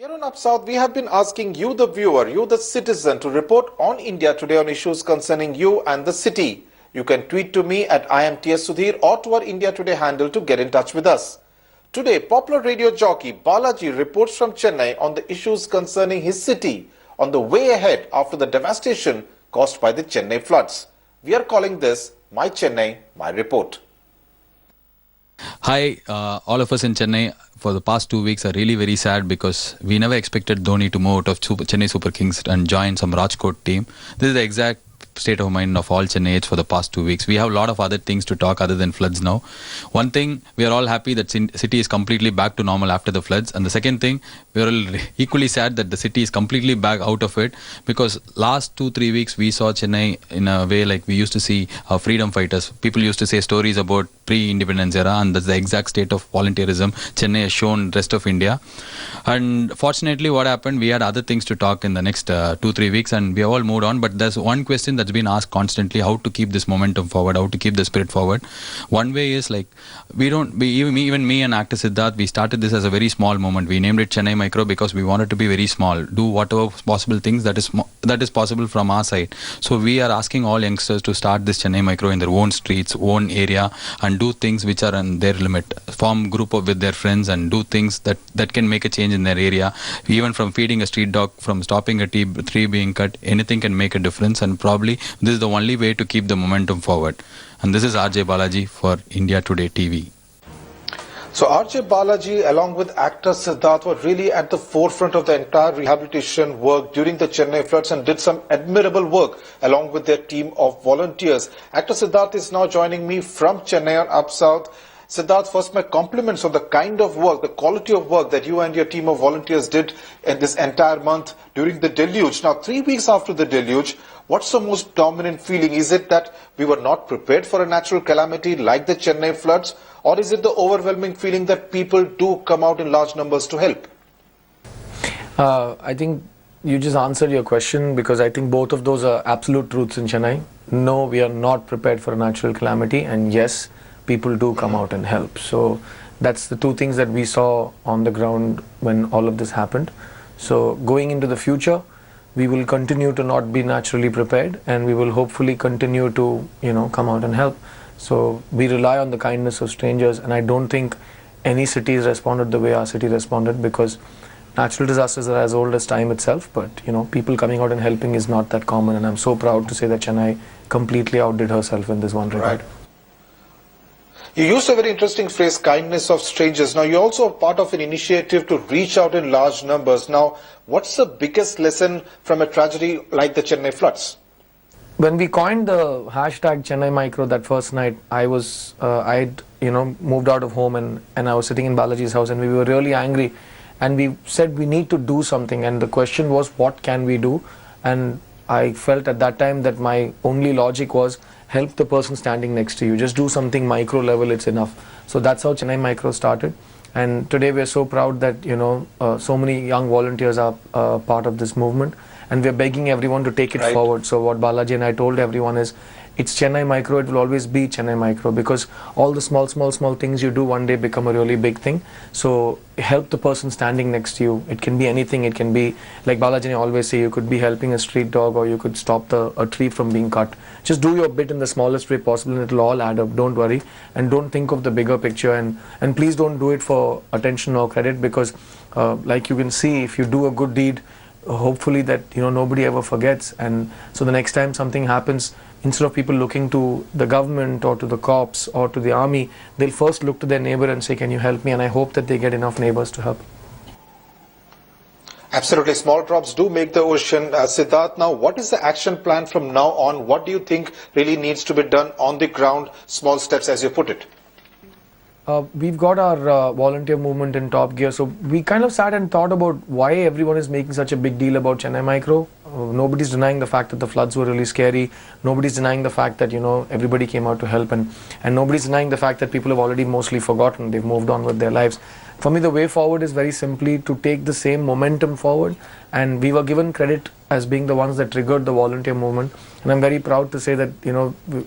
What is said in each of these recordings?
Here on Up South, we have been asking you, the viewer, you, the citizen, to report on India Today on issues concerning you and the city. You can tweet to me at IMTS or to our India Today handle to get in touch with us. Today, popular radio jockey Balaji reports from Chennai on the issues concerning his city on the way ahead after the devastation caused by the Chennai floods. We are calling this My Chennai, My Report. Hi, all of us in Chennai for the past 2 weeks are really very sad because we never expected Dhoni to move out of Chennai Super Kings and join some Rajkot team. This is the exact state of mind of all Chennaites for the past 2 weeks. We have a lot of other things to talk other than floods now. One thing, we are all happy that city is completely back to normal after the floods. And the second thing, we are all equally sad that the city is completely back out of it, because last 2-3 weeks we saw Chennai in a way like we used to see freedom fighters. People used to say stories about pre-independence era, and that's the exact state of volunteerism Chennai has shown rest of India. And fortunately, what happened, we had other things to talk in the next 2-3 weeks, and we have all moved on. But there's one question that's been asked constantly: how to keep this momentum forward, how to keep the spirit forward. One way is like even me and actor Siddharth, we started this as a very small moment. We named it Chennai Micro because we wanted to be very small, do whatever possible things that is possible from our side. So we are asking all youngsters to start this Chennai Micro in their own streets, own area, and do things which are on their limit. Form group with their friends and do things that can make a change in their area. Even from feeding a street dog, from stopping a tree being cut, anything can make a difference. And probably this is the only way to keep the momentum forward. And this is RJ Balaji for India Today TV. So RJ Balaji along with actor Siddharth were really at the forefront of the entire rehabilitation work during the Chennai floods and did some admirable work along with their team of volunteers. Actor Siddharth is now joining me from Chennai on Up South. Siddharth, first my compliments on the kind of work, the quality of work that you and your team of volunteers did in this entire month during the deluge. Now 3 weeks after the deluge, what's the most dominant feeling? Is it that we were not prepared for a natural calamity like the Chennai floods? Or is it the overwhelming feeling that people do come out in large numbers to help? I think you just answered your question, because I think both of those are absolute truths in Chennai. No, we are not prepared for a natural calamity, and yes, people do come out and help. So that's the two things that we saw on the ground when all of this happened. So going into the future, we will continue to not be naturally prepared, and we will hopefully continue to, come out and help. So we rely on the kindness of strangers, and I don't think any city has responded the way our city responded, because natural disasters are as old as time itself, but people coming out and helping is not that common, and I'm so proud to say that Chennai completely outdid herself in this one regard. Right. You used a very interesting phrase, kindness of strangers. Now, you're also a part of an initiative to reach out in large numbers. Now, what's the biggest lesson from a tragedy like the Chennai floods? When we coined the hashtag Chennai Micro that first night, I'd moved out of home and I was sitting in Balaji's house, and we were really angry, and we said we need to do something, and the question was, what can we do? And I felt at that time that my only logic was, help the person standing next to you. Just do something micro level, it's enough. So that's how Chennai Micro started. And today we're so proud that, so many young volunteers are part of this movement. And we're begging everyone to take it forward. So what Balaji and I told everyone is, it's Chennai Micro, it will always be Chennai Micro, because all the small things you do one day become a really big thing. So help the person standing next to you. It can be anything. It can be, like Balaji and I always say, you could be helping a street dog, or you could stop a tree from being cut. Just do your bit in the smallest way possible, and it'll all add up. Don't worry, and don't think of the bigger picture, and please don't do it for attention or credit, because like you can see, if you do a good deed, hopefully that nobody ever forgets. And so the next time something happens, instead of people looking to the government or to the cops or to the army, they'll first look to their neighbor and say, can you help me? And I hope that they get enough neighbors to help. Absolutely. Small drops do make the ocean. Siddharth, now what is the action plan from now on? What do you think really needs to be done on the ground? Small steps, as you put it. We've got our volunteer movement in top gear. So we kind of sat and thought about why everyone is making such a big deal about Chennai Micro. Nobody's denying the fact that the floods were really scary. Nobody's denying the fact that, everybody came out to help. And nobody's denying the fact that people have already mostly forgotten. They've moved on with their lives. For me, the way forward is very simply to take the same momentum forward. And we were given credit as being the ones that triggered the volunteer movement. And I'm very proud to say that,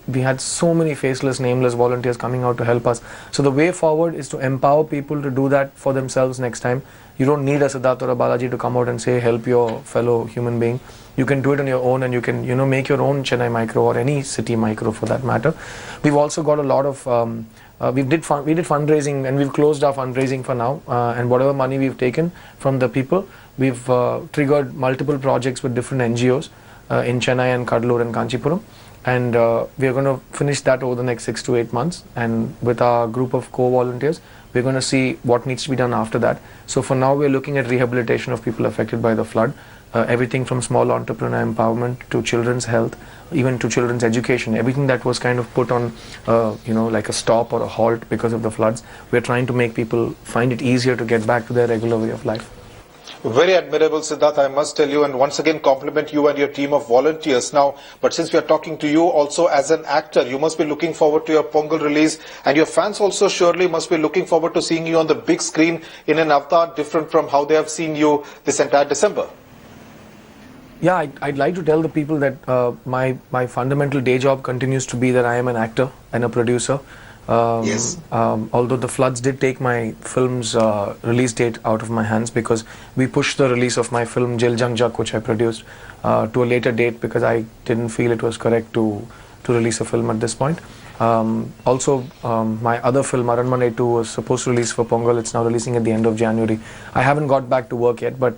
we had so many faceless, nameless volunteers coming out to help us. So the way forward is to empower people to do that for themselves next time. You don't need a Siddharth or a Balaji to come out and say help your fellow human being. You can do it on your own, and you can make your own Chennai Micro or any city micro for that matter. We've also got a lot of we did fundraising, and we've closed our fundraising for now, and whatever money we've taken from the people, we've triggered multiple projects with different NGOs in Chennai and Kadalur and Kanchipuram, and we are going to finish that over the next 6 to 8 months, and with our group of co-volunteers we're going to see what needs to be done after that. So for now we're looking at rehabilitation of people affected by the flood, everything from small entrepreneur empowerment to children's health, even to children's education, everything that was kind of put on like a stop or a halt because of the floods. We're trying to make people find it easier to get back to their regular way of life. Very admirable, Siddharth, I must tell you, and once again compliment you and your team of volunteers. Now, but since we are talking to you also as an actor, you must be looking forward to your Pongal release, and your fans also surely must be looking forward to seeing you on the big screen in an avatar different from how they have seen you this entire December. Yeah, I'd like to tell the people that my fundamental day job continues to be that I am an actor and a producer. Yes. Although the floods did take my film's release date out of my hands, because we pushed the release of my film Jil Jang Jak, which I produced, to a later date because I didn't feel it was correct to release a film at this point. Also, my other film, Aranmanai 2, was supposed to release for Pongal. It's now releasing at the end of January. I haven't got back to work yet, but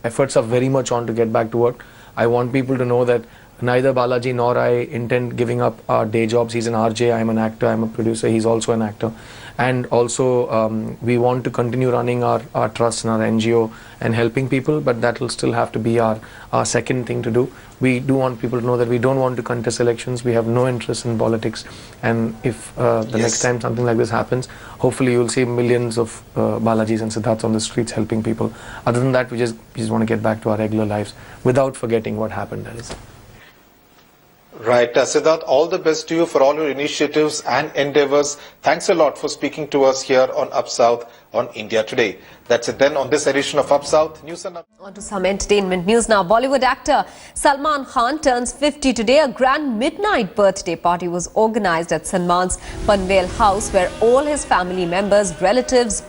efforts are very much on to get back to work. I want people to know that neither Balaji nor I intend giving up our day jobs. He's an RJ, I'm an actor, I'm a producer, he's also an actor. And also we want to continue running our trust and our NGO and helping people, but that will still have to be our second thing to do. We do want people to know that we don't want to contest elections, we have no interest in politics, and if the next time something like this happens, hopefully you'll see millions of Balajis and Siddharths on the streets helping people. Other than that, we just want to get back to our regular lives without forgetting what happened, that is. Right, Siddharth, all the best to you for all your initiatives and endeavors. Thanks a lot for speaking to us here on Up South on India Today. That's it then on this edition of Up South News and Up. On to some entertainment news now. Bollywood actor Salman Khan turns 50 today. A grand midnight birthday party was organized at Salman's Panvel house, where all his family members, relatives,